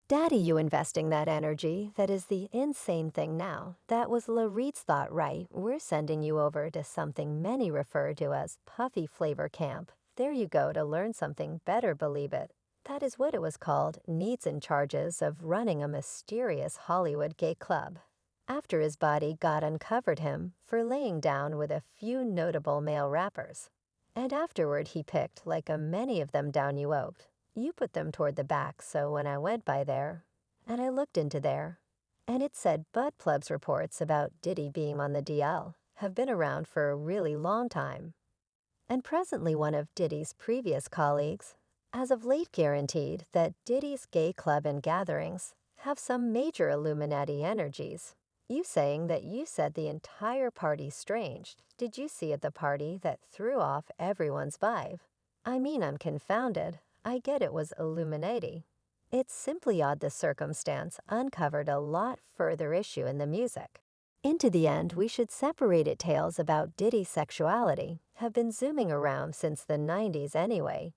Daddy, you investing that energy, that is the insane thing now. That was Larit's thought, right? We're sending you over to something many refer to as Puffy Flavor Camp. There you go to learn something, better believe it. That is what it was called, Neats in charges of running a mysterious Hollywood gay club. After his body got uncovered him for laying down with a few notable male rappers. And afterward he picked, like a many of them down you oped. You put them toward the back, so when I went by there, and I looked into there, and it said Bud Pleb's reports about Diddy being on the DL have been around for a really long time. And presently one of Diddy's previous colleagues, as of late guaranteed that Diddy's gay club and gatherings have some major Illuminati energies. You saying that you said the entire party strange. Did you see at the party that threw off everyone's vibe? I mean, I'm confounded. I get it was Illuminati. It's simply odd the circumstance uncovered a lot further issue in the music. Into the end, we should separate it. Tales about Diddy's sexuality have been zooming around since the 90s anyway.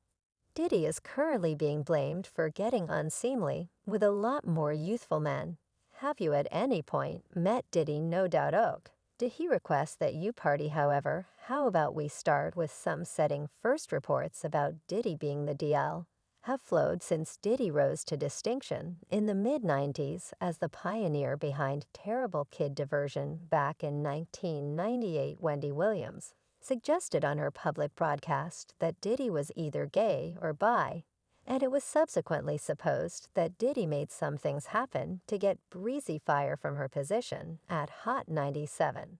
Diddy is currently being blamed for getting unseemly with a lot more youthful men. Have you at any point met Diddy? No doubt oak. Did he request that you party? However, how about we start with some setting first reports about Diddy being the DL have flowed since Diddy rose to distinction in the mid-90s as the pioneer behind Terrible Kid diversion back in 1998. Wendy Williams suggested on her public broadcast that Diddy was either gay or bi, and it was subsequently supposed that Diddy made some things happen to get breezy fire from her position at Hot 97.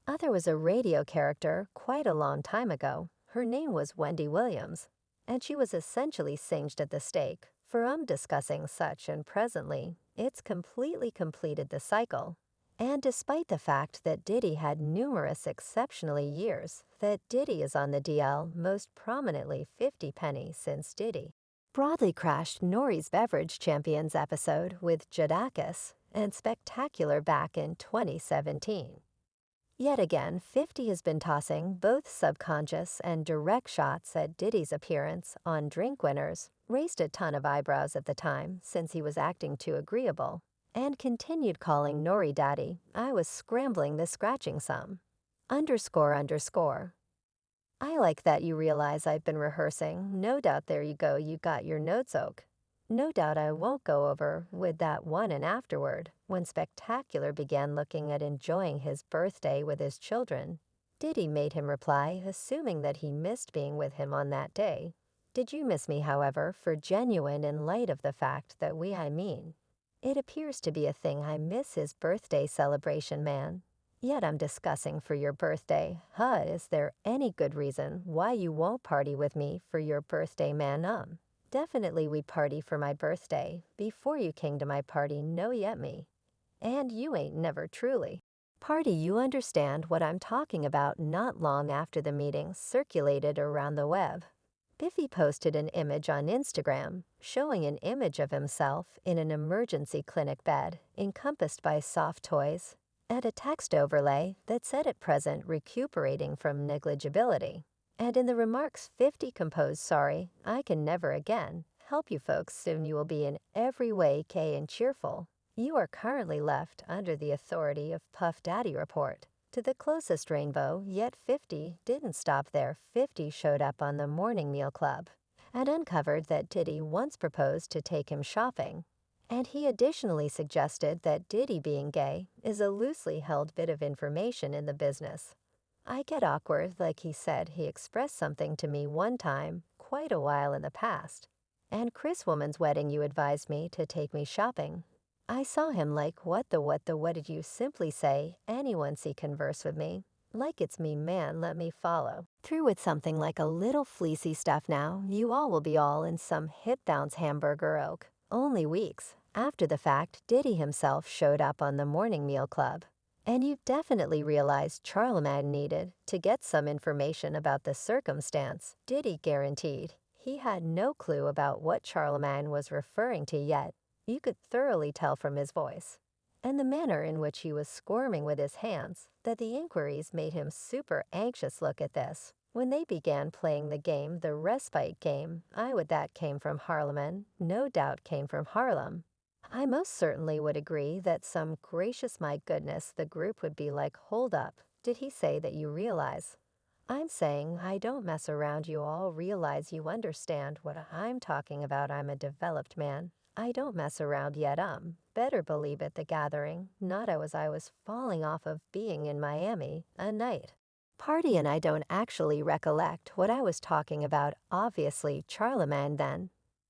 Other was a radio character quite a long time ago. Her name was Wendy Williams, and she was essentially singed at the stake for discussing such, and presently it's completely completed the cycle. And despite the fact that Diddy had numerous exceptionally years, that Diddy is on the DL most prominently 50 penny since Diddy broadly crashed Nori's Beverage Champions episode with Jadakiss and Spectacular back in 2017. Yet again, 50 has been tossing both subconscious and direct shots at Diddy's appearance on Drink Winners, raised a ton of eyebrows at the time since he was acting too agreeable, and continued calling Nori Daddy. I was scrambling the scratching some. Underscore underscore. I like that you realize I've been rehearsing. No doubt there you go, you got your notes oak. No doubt I won't go over with that one. And afterward, when Spectacular began looking at enjoying his birthday with his children, Diddy made him reply, assuming that he missed being with him on that day. Did you miss me, however, for genuine in light of the fact that it appears to be a thing. I miss his birthday celebration, man. Yet I'm discussing for your birthday. Is there any good reason why you won't party with me for your birthday, man? Definitely we party for my birthday. Before you came to my party, no yet me. And you ain't never truly party. You understand what I'm talking about. Not long after the meeting circulated around the web, Biffy posted an image on Instagram showing an image of himself in an emergency clinic bed encompassed by soft toys and a text overlay that said at present recuperating from negligibility. And in the remarks 50 composed, sorry, I can never again help you folks. Soon you will be in every way gay and cheerful. You are currently left under the authority of Puff Daddy report to the closest rainbow. Yet 50 didn't stop there. 50 showed up on the Morning Meal Club and uncovered that Diddy once proposed to take him shopping. And he additionally suggested that Diddy being gay is a loosely held bit of information in the business. I get awkward. Like he said he expressed something to me one time, quite a while in the past. And Chris Woman's wedding you advised me to take me shopping. I saw him like, what did you simply say? Anyone see converse with me? Like it's me, man, let me follow through with something like a little fleecy stuff. Now you all will be all in some hip bounce hamburger oak. Only weeks after the fact, Diddy himself showed up on the Morning Meal Club. And you've definitely realized Charlemagne needed to get some information about the circumstance. Diddy guaranteed he had no clue about what Charlemagne was referring to yet. You could thoroughly tell from his voice and the manner in which he was squirming with his hands that the inquiries made him super anxious. Look at this. When they began playing the game, the respite game, that came from Harleman, no doubt came from Harlem. I most certainly would agree that some gracious my goodness the group would be like, hold up, did he say that you realize? I'm saying I don't mess around, you all realize you understand what I'm talking about. I'm a developed man. I don't mess around yet. Better believe it, the gathering, not I was falling off of being in Miami, a night party, and I don't actually recollect what I was talking about. Obviously, Charlemagne then,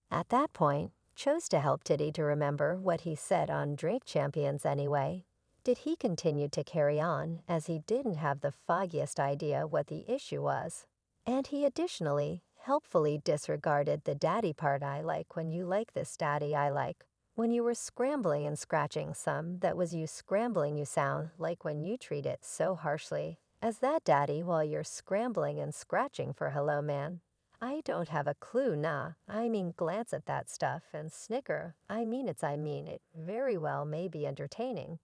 at that point, chose to help Diddy to remember what he said on Drink Champions anyway. Did he continue to carry on, as he didn't have the foggiest idea what the issue was. And he additionally helpfully disregarded the daddy part. I like when you like this daddy, I like when you were scrambling and scratching some, that was you scrambling, you sound like when you treat it so harshly as that daddy while you're scrambling and scratching for hello man. I don't have a clue, nah. I mean, glance at that stuff and snicker. I mean it very well may be entertaining.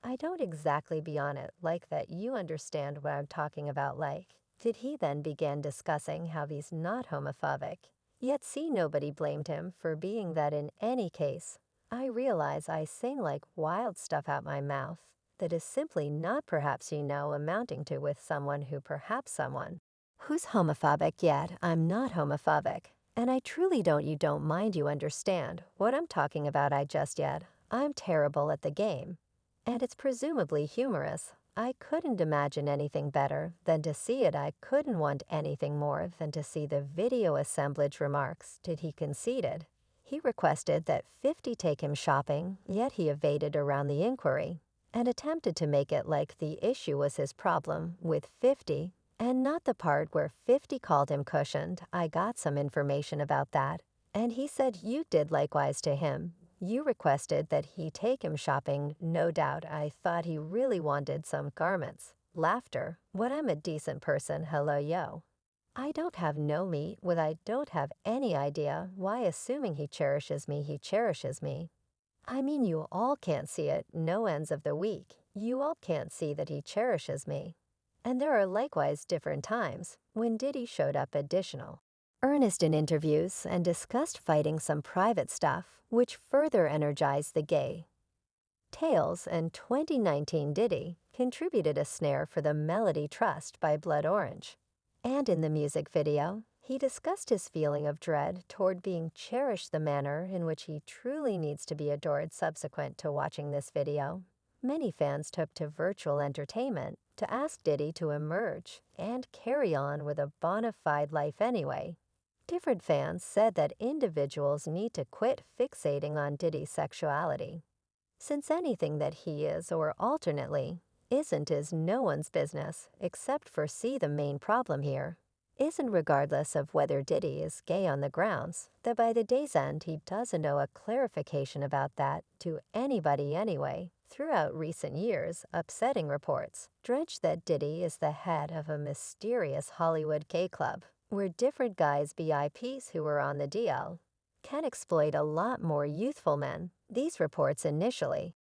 I don't exactly be on it like that. You understand what I'm talking about, like. Did he then begin discussing how he's not homophobic? Yet see, nobody blamed him for being that in any case. I realize I sing like wild stuff out my mouth that is simply not perhaps amounting to with someone who's homophobic, yet I'm not homophobic. And I truly don't mind, you understand what I'm talking about. I just yet, I'm terrible at the game. And it's presumably humorous. I couldn't imagine anything better than to see it. I couldn't want anything more than to see the video assemblage remarks. Did he conceded? He requested that 50 take him shopping, yet he evaded around the inquiry and attempted to make it like the issue was his problem with 50 and not the part where 50 called him cushioned. I got some information about that, and he said you did likewise to him. You requested that he take him shopping, no doubt. I thought he really wanted some garments. Laughter. What, I'm a decent person, hello yo. I don't have no meat with, I don't have any idea why, assuming he cherishes me. I mean, you all can't see it, no ends of the week. You all can't see that he cherishes me. And there are likewise different times when Diddy showed up additional earnest in interviews and discussed fighting some private stuff, which further energized the gay tales. And 2019 Diddy contributed a snare for the melody Trust by Blood Orange. And in the music video, he discussed his feeling of dread toward being cherished, the manner in which he truly needs to be adored. Subsequent to watching this video, many fans took to virtual entertainment to ask Diddy to emerge and carry on with a bona fide life anyway. Different fans said that individuals need to quit fixating on Diddy's sexuality, since anything that he is or alternately isn't is no one's business, except for see, the main problem here isn't regardless of whether Diddy is gay on the grounds that by the day's end he doesn't owe a clarification about that to anybody anyway. Throughout recent years, upsetting reports dredged that Diddy is the head of a mysterious Hollywood gay club where different guys, BIPs who were on the DL, can exploit a lot more youthful men. These reports initially